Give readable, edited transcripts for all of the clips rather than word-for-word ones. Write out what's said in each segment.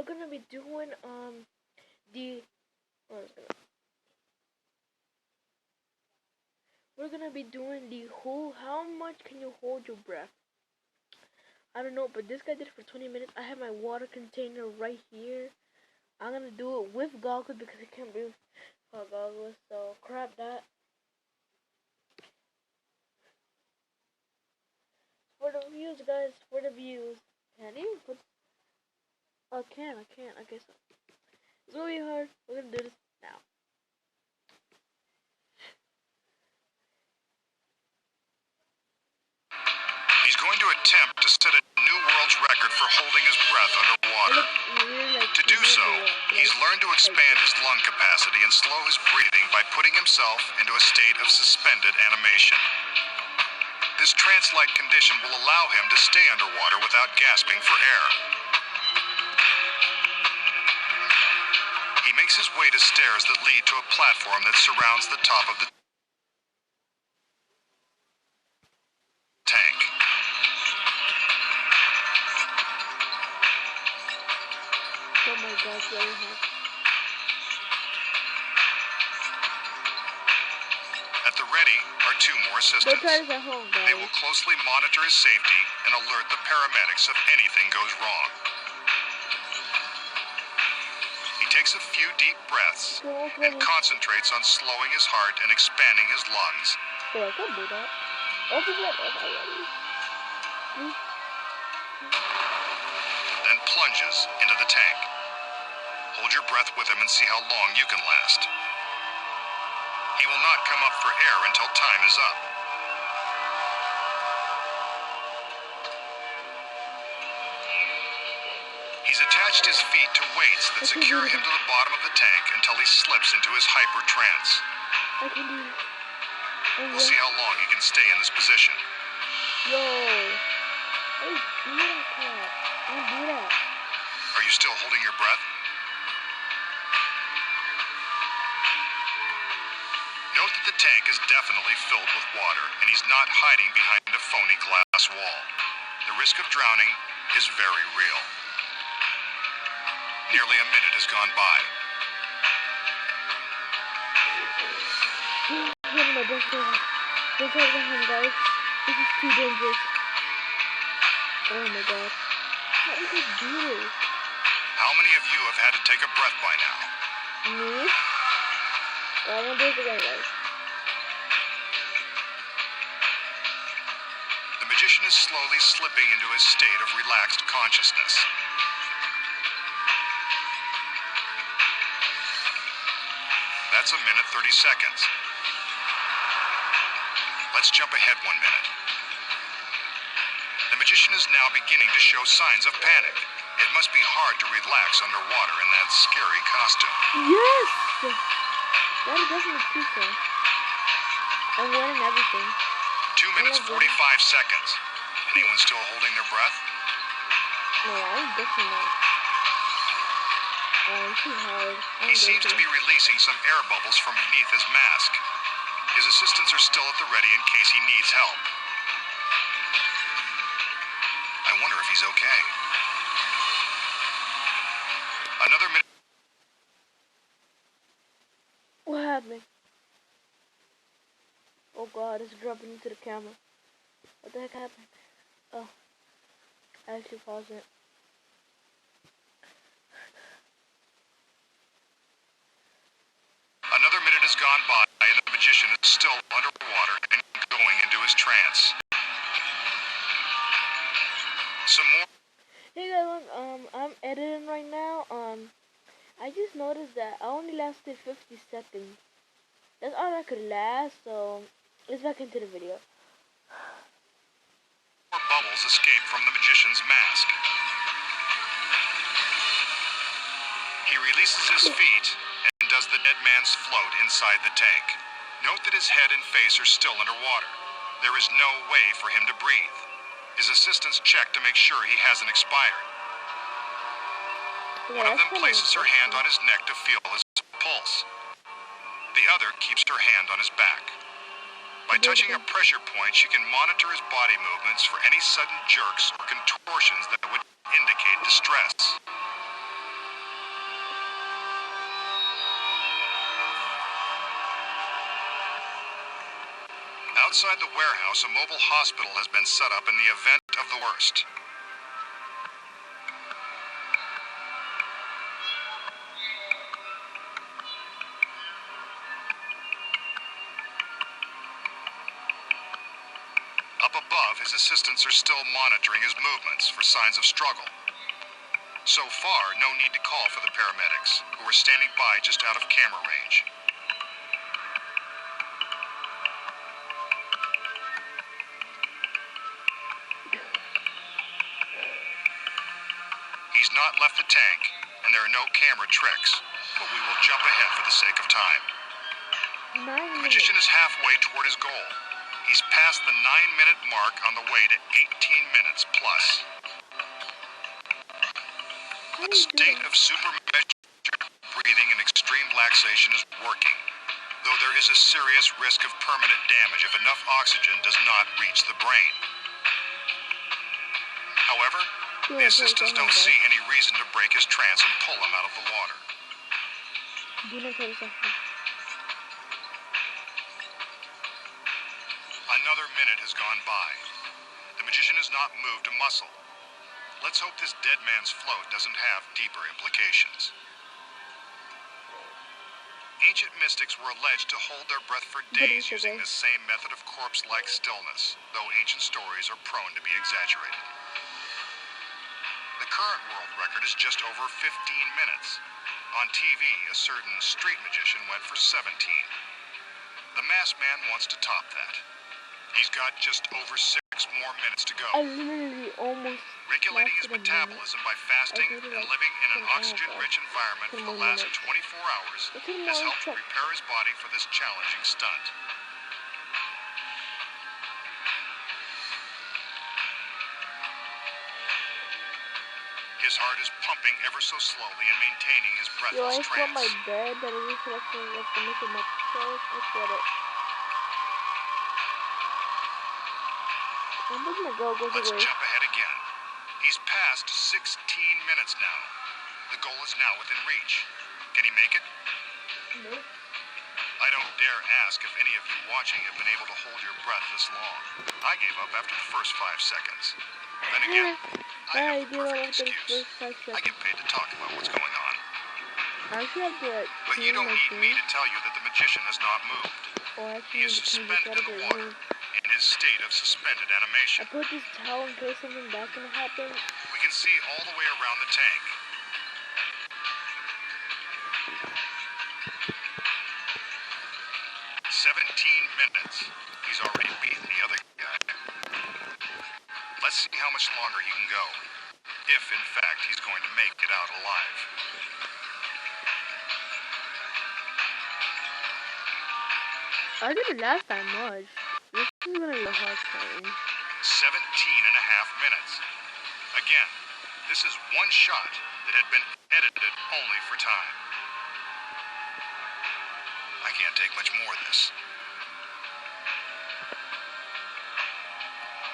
gonna be doing the we're gonna be doing the whole how much can you hold your breath. I don't know, but this guy did it for 20 minutes. I have my water container right here. I'm gonna do it with goggles because I can't breathe without goggles, so crap that. For the views, guys, for the views. Can I even put... Oh, I can't, I guess so. It's gonna be hard. We're gonna do this now. He's going to attempt to set a new world's record for holding his breath underwater. To do so, he's learned to expand his lung capacity and slow his breathing by putting himself into a state of suspended animation. This trance-like condition will allow him to stay underwater without gasping for air. He makes his way to stairs that lead to a platform that surrounds the top of the tank. Oh my god, very hard. At the ready are two more assistants. Don't try this at home, guys. They will closely monitor his safety and alert the paramedics if anything goes wrong. He takes a few deep breaths and concentrates on slowing his heart and expanding his lungs. Oh, I can't do that. Open it up already. Then plunges into the tank. Hold your breath with him and see how long you can last. He will not come up for air until time is up. He's attached his feet to weights that secure him to the bottom of the tank until he slips into his hyper trance. I can do it. We'll see how long he can stay in this position. Yo. Hey, do that crap. Don't do that. Are you still holding your breath? Note that the tank is definitely filled with water, and he's not hiding behind a phony glass wall. The risk of drowning is very real. Nearly a minute has gone by. Don't try to get him, guys. This is too dangerous. Oh my god. How did he do this? How many of you have had to take a breath by now? Me? Well, I'm gonna do it again, guys. The magician is slowly slipping into his state of relaxed consciousness. That's a minute 30 seconds. Let's jump ahead 1 minute. The magician is now beginning to show signs of panic. It must be hard to relax underwater in that scary costume. Yes! That doesn't look too fun. I'm winning everything. 2 minutes 45 seconds. Anyone still holding their breath? No, I'm definitely not. Oh, it's too hard. He seems to be releasing some air bubbles from beneath his mask. His assistants are still at the ready in case he needs help. I wonder if he's okay. Another minute. What happened? Oh god, it's dropping into the camera. What the heck happened? Oh, I actually paused it. Another minute has gone by and the magician is still underwater and going into his trance. Some more. Hey guys, look, I'm editing right now. I just noticed that I only lasted 50 seconds. That's all I could last, so let's back into the video. More bubbles escape from the magician's mask. He releases his feet and does the dead man's float inside the tank. Note that his head and face are still underwater. There is no way for him to breathe. His assistants check to make sure he hasn't expired. Yeah, One of them places her hand on his neck to feel his pulse. The other keeps her hand on his back. By touching a pressure point, she can monitor his body movements for any sudden jerks or contortions that would indicate distress. Outside the warehouse, a mobile hospital has been set up in the event of the worst. Up above, his assistants are still monitoring his movements for signs of struggle. So far, no need to call for the paramedics, who are standing by just out of camera range. He's not left the tank, and there are no camera tricks, but we will jump ahead for the sake of time. The magician is halfway toward his goal. He's past the 9-minute mark on the way to 18 minutes plus. The state of super measured breathing and extreme relaxation is working, though there is a serious risk of permanent damage if enough oxygen does not reach the brain. However, the assistants don't see any reason to break his trance and pull him out of the water. Another minute has gone by. The magician has not moved a muscle. Let's hope this dead man's float doesn't have deeper implications. Ancient mystics were alleged to hold their breath for days using this same method of corpse-like stillness, though ancient stories are prone to be exaggerated. The current world record is just over 15 minutes. On TV, a certain street magician went for 17. The masked man wants to top that. He's got just over 6 more minutes to go. I literally almost regulating his metabolism by fasting and living in an oxygen-rich environment for the last 24 hours has helped prepare his body for this challenging stunt. His heart is pumping ever so slowly and maintaining his breathless trance. I my bed that I just selected like to make it much so let's get it. Let's jump ahead again. He's past 16 minutes now. The goal is now within reach. Can he make it? Nope. I don't dare ask if any of you watching have been able to hold your breath this long. I gave up after the first 5 seconds. Then again, I have the perfect excuse. I get paid to talk about what's going on. But you don't need me to tell you that the magician has not moved. He is suspended in the water, in his state of suspended animation. I put this towel in case something bad's gonna happen. We can see all the way around the tank. Minutes. He's already beaten the other guy. Let's see how much longer he can go. If, in fact, he's going to make it out alive. I didn't last that much. This is gonna be a hard time. 17 and a half minutes. Again, this is one shot that had been edited only for time. I can't take much more of this.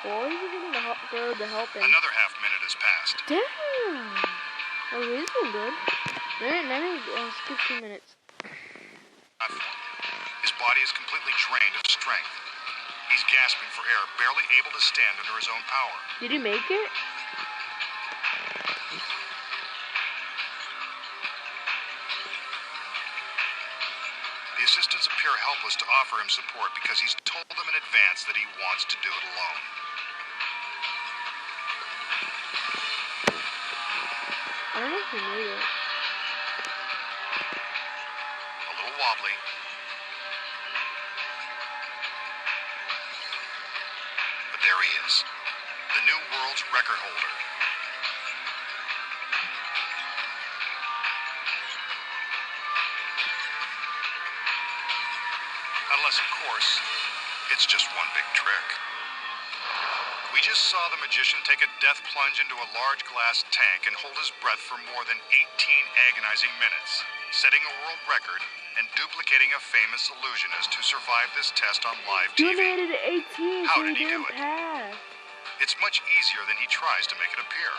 Boy, is he getting the help in. Another half minute has passed. Damn! Oh, he's doing good. Let me skip 2 minutes. His body is completely drained of strength. He's gasping for air, barely able to stand under his own power. Did he make it? The assistants appear helpless to offer him support because he's told them in advance that he wants to do it alone. I don't know if he made it. A little wobbly. But there he is, the new world's record holder. Unless, of course, it's just one big trick. We just saw the magician take a death plunge into a large glass tank and hold his breath for more than 18 agonizing minutes, setting a world record and duplicating a famous illusionist who survived this test on live TV. He made it at 18, How so did he do it? Pass. It's much easier than he tries to make it appear.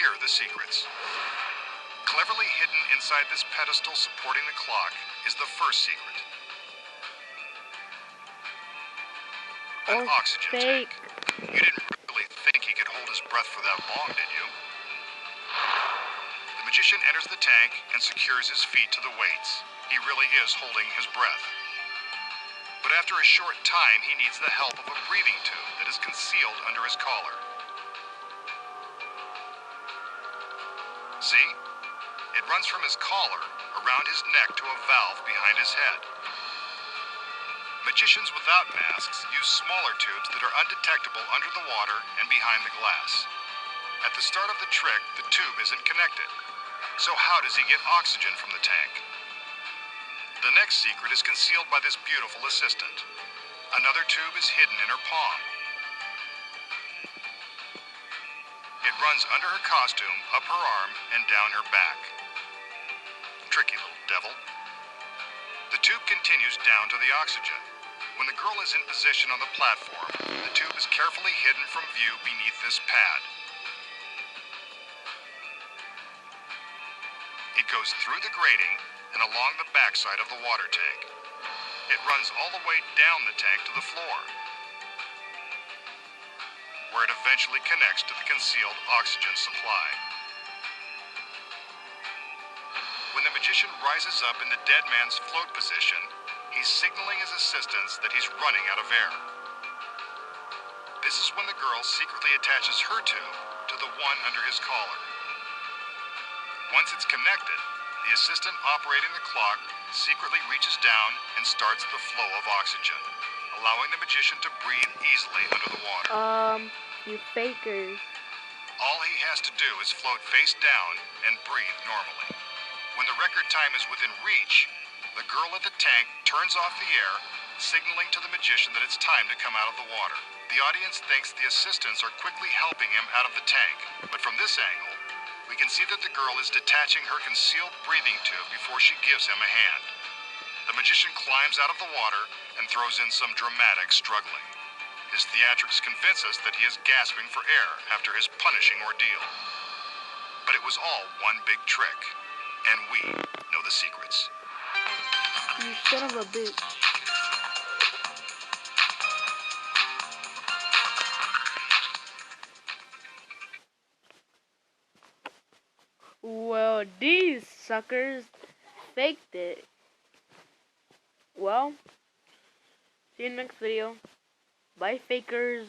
Here are the secrets. Cleverly hidden inside this pedestal supporting the clock is the first secret. An Oh, oxygen fake. tank. You didn't really think he could hold his breath for that long, did you? The magician enters the tank and secures his feet to the weights. He really is holding his breath. But after a short time, he needs the help of a breathing tube that is concealed under his collar. See? It runs from his collar around his neck to a valve behind his head. Magicians without masks use smaller tubes that are undetectable under the water and behind the glass. At the start of the trick, the tube isn't connected. So how does he get oxygen from the tank? The next secret is concealed by this beautiful assistant. Another tube is hidden in her palm. It runs under her costume, up her arm, and down her back. Tricky little devil. The tube continues down to the oxygen. When the girl is in position on the platform, the tube is carefully hidden from view beneath this pad. It goes through the grating and along the backside of the water tank. It runs all the way down the tank to the floor, where it eventually connects to the concealed oxygen supply. When the magician rises up in the dead man's float position, he's signaling his assistants that he's running out of air. This is when the girl secretly attaches her tube to the one under his collar. Once it's connected, the assistant operating the clock secretly reaches down and starts the flow of oxygen, allowing the magician to breathe easily under the water. You fakers. All he has to do is float face down and breathe normally. When the record time is within reach, the girl at the tank turns off the air, signaling to the magician that it's time to come out of the water. The audience thinks the assistants are quickly helping him out of the tank, but from this angle, we can see that the girl is detaching her concealed breathing tube before she gives him a hand. The magician climbs out of the water and throws in some dramatic struggling. His theatrics convince us that he is gasping for air after his punishing ordeal. But it was all one big trick, and we know the secrets. You son of a bitch. Well, these suckers faked it. Well, see you next video. Bye, fakers.